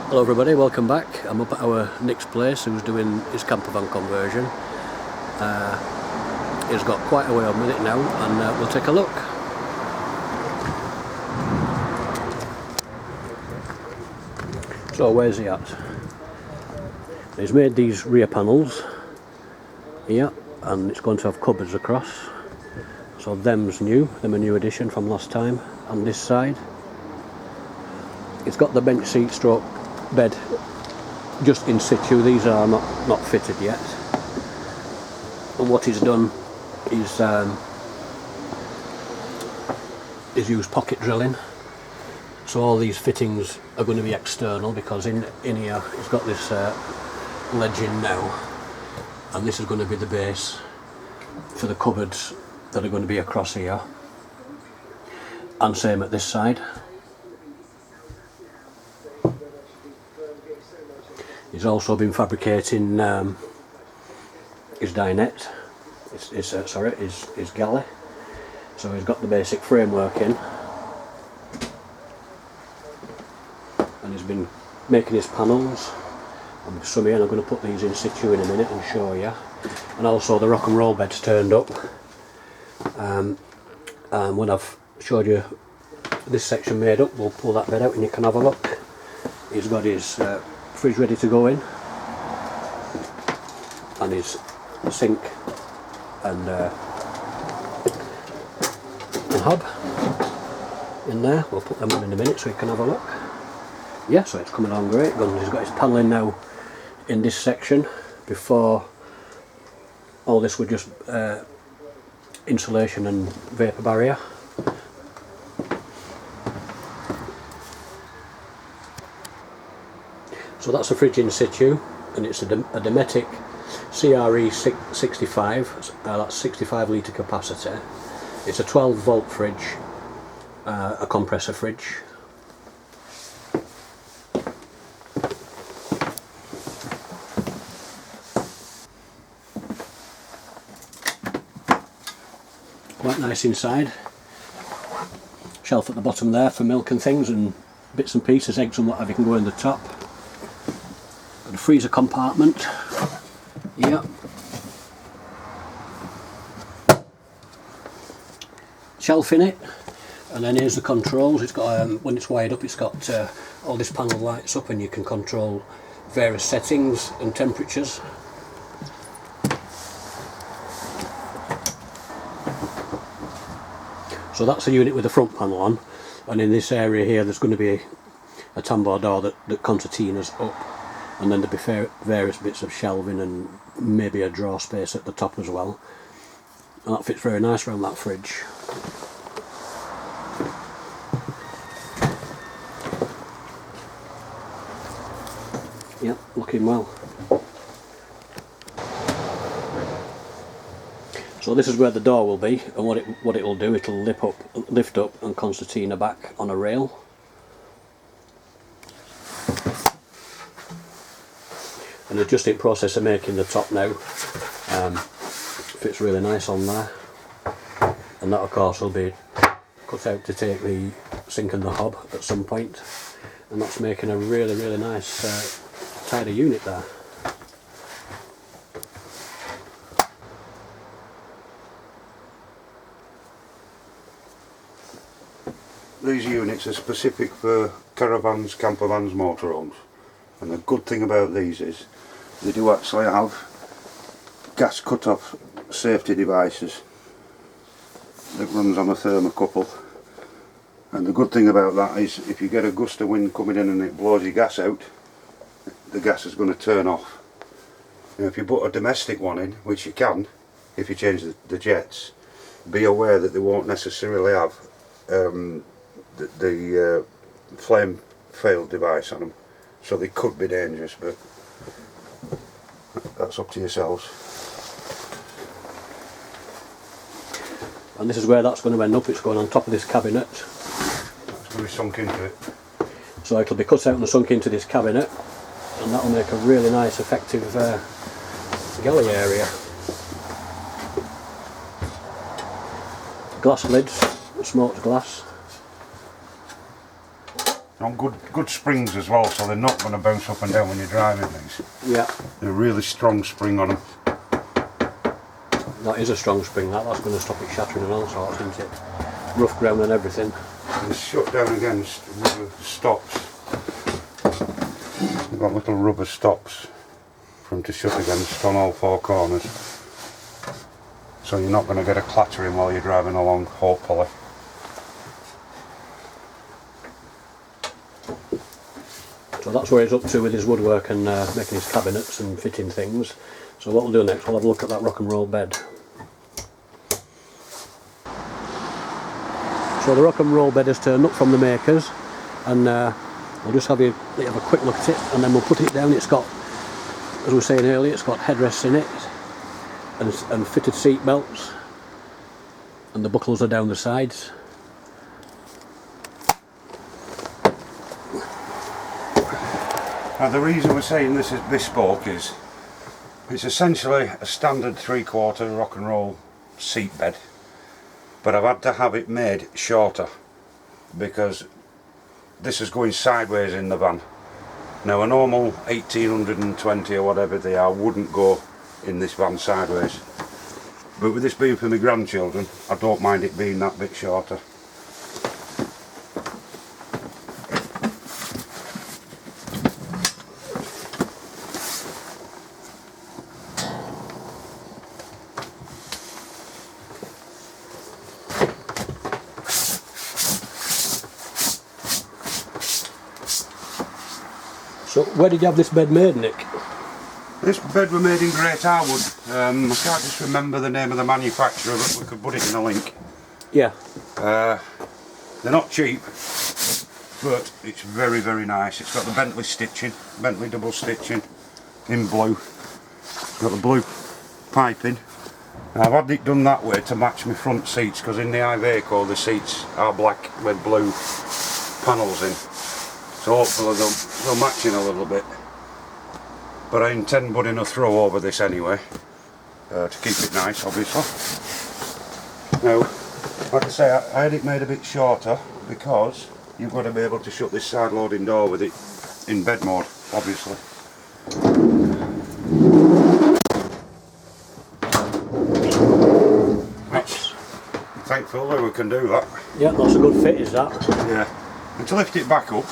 Hello everybody, welcome back. I'm up at our Nick's place who's doing his camper van conversion. He's got quite a way on with it now and we'll take a look. So where's he at? He's made these rear panels here and it's going to have cupboards across. So them's new, them a new addition from last time. On this side it's got the bench seat stroke bed just in situ. These are not fitted yet, and what he's done is use pocket drilling, so all these fittings are going to be external, because in here he's got this ledge in now, and this is going to be the base for the cupboards that are going to be across here, and same at this side. He's also been fabricating his dinette, his galley. So he's got the basic framework in, and he's been making his panels. And some here, and I'm going to put these in situ in a minute and show you. And also the rock and roll bed's turned up. And when I've showed you this section made up, we'll pull that bed out and you can have a look. He's got his fridge ready to go in, and his sink and hob in there. We'll put them in a minute so you can have a look. Yeah, so it's coming along great. He's got his panelling now in this section. Before, all this was just insulation and vapour barrier. So that's a fridge in situ, and it's a Dometic CRE 65, that's 65 litre capacity. It's a 12 volt fridge, a compressor fridge. Quite nice inside. Shelf at the bottom there for milk and things, and bits and pieces, eggs and whatever can go in the top. Got a freezer compartment. Yep. Shelf in it, and then here's the controls. It's got when it's wired up, it's got all this panel lights up, and you can control various settings and temperatures. So that's a unit with the front panel on, and in this area here there's going to be a tambour door that concertinas up, and then there'll be various bits of shelving and maybe a drawer space at the top as well. And that fits very nice around that fridge. Yep, looking well. So this is where the door will be, and what it will do, it'll lift up and concertina back on a rail. And they're just in process of making the top now. Fits really nice on there, and that of course will be cut out to take the sink and the hob at some point, and that's making a really nice tidy unit there. These units are specific for caravans, camper vans, motorhomes, and the good thing about these is they do actually have gas cut-off safety devices that runs on a thermocouple, and the good thing about that is if you get a gust of wind coming in and it blows your gas out, the gas is going to turn off. Now if you put a domestic one in, which you can if you change the jets, be aware that they won't necessarily have the flame fail device on them, so they could be dangerous, but that's up to yourselves. And this is where that's going to end up. It's going on top of this cabinet. It's going to be sunk into it. So it'll be cut out and sunk into this cabinet, and that'll make a really nice effective galley area. Glass lids, smoked glass. On good springs as well, so they're not going to bounce up and down when you're driving these. Yeah. They're a really strong spring on them. That is a strong spring, that's going to stop it shattering and all sorts, isn't it? Rough ground and everything. And it's shut down against rubber stops. You've got little rubber stops for them to shut against on all four corners. So you're not going to get a clattering while you're driving along, hopefully. So that's where he's up to with his woodwork and making his cabinets and fitting things. So what we'll do next, we'll have a look at that rock and roll bed. So the rock and roll bed has turned up from the makers, and we'll just have a quick look at it, and then we'll put it down. It's got, as we were saying earlier, it's got headrests in it and fitted seat belts, and the buckles are down the sides. Now the reason we're saying this is bespoke is it's essentially a standard 3/4 rock and roll seat bed, but I've had to have it made shorter because this is going sideways in the van. Now a normal 1820 or whatever they are wouldn't go in this van sideways, but with this being for my grandchildren, I don't mind it being that bit shorter. So where did you have this bed made, Nick? This bed were made in Great Harwood. I can't just remember the name of the manufacturer, but we could put it in a link. Yeah. They're not cheap, but it's very, very nice. It's got the Bentley stitching, Bentley double stitching in blue. It's got the blue piping. Now, I've had it done that way to match my front seats, because in the Iveco the seats are black with blue panels in. So hopefully they'll match in a little bit. But I intend putting a throw over this anyway, to keep it nice, obviously. Now, like I say, I had it made a bit shorter because you've got to be able to shut this side loading door with it in bed mode, obviously. Which, thankfully we can do that. Yeah, that's a good fit, is that? Yeah. And to lift it back up,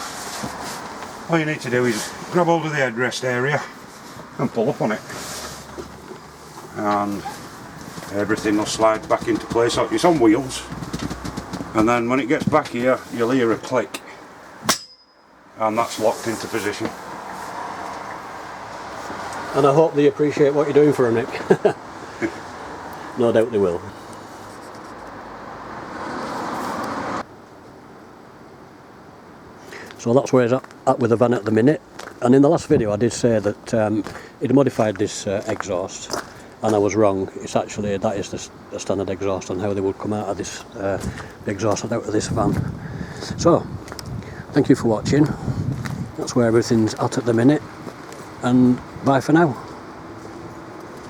all you need to do is grab hold of the headrest area and pull up on it, and everything will slide back into place. It's on wheels, and then when it gets back here you'll hear a click, and that's locked into position. And I hope they appreciate what you're doing for them, Nick. No doubt they will. So that's where he's at with the van at the minute. And in the last video I did say that he'd modified this exhaust, and I was wrong. It's actually, that is the standard exhaust and how they would come out of this exhaust out of this van. So, thank you for watching. That's where everything's at the minute, and bye for now.